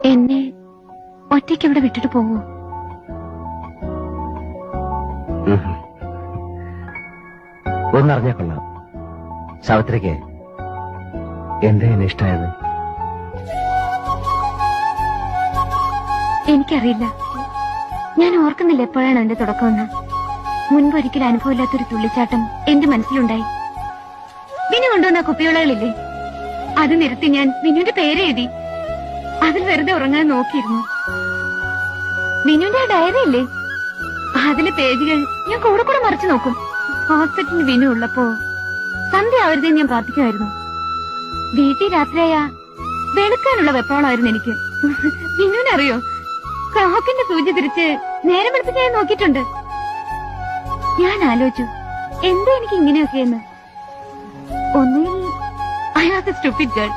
എന്നെ ഒറ്റയ്ക്ക് ഇവിടെ വിട്ടിട്ട് പോവൂ? ഒന്നറിഞ്ഞാ കൊള്ളാം, സാവിത്രിക്ക് എന്താ എന്നെ ഇഷ്ടമായത്? എനിക്കറിയില്ല. ഞാൻ ഓർക്കുന്നില്ല എപ്പോഴാണ് അതിന്റെ തുടക്കമെന്ന്. മുൻപൊരിക്കലും അനുഭവമില്ലാത്തൊരു തുള്ളിച്ചാട്ടം എന്റെ മനസ്സിലുണ്ടായി. വിനു കൊണ്ടുവന്ന കുപ്പിവളകളില്ലേ, അത് നിരത്തി ഞാൻ വിനുവിന്റെ പേര് എഴുതി. അതിൽ വെറുതെ ഉറങ്ങാൻ നോക്കിയിരുന്നു. വിനുവിന്റെ ആ ഡയറി ഇല്ലേ, അതിലെ പേജുകൾ ഞാൻ കൂടെ കൂടെ മറിച്ചു നോക്കും. ഹോസ്പിറ്റലിൽ വിനു ഉള്ളപ്പോ സന്ധ്യ ആവരുതേ ഞാൻ പ്രാർത്ഥിക്കുമായിരുന്നു. വീട്ടിൽ രാത്രിയായ വെളുക്കാനുള്ള വെപ്രോളായിരുന്നു എനിക്ക്. വിനുവിനറിയോ, ക്ലോക്കിന്റെ സൂചി തിരിച്ച് നേരം വെളുത്ത് ഞാൻ നോക്കിയിട്ടുണ്ട്. ഞാൻ ആലോചിച്ചു, എന്താ എനിക്ക് ഇങ്ങനെയൊക്കെയെന്ന്. ഒന്നുകിൽ I was a stupid girl.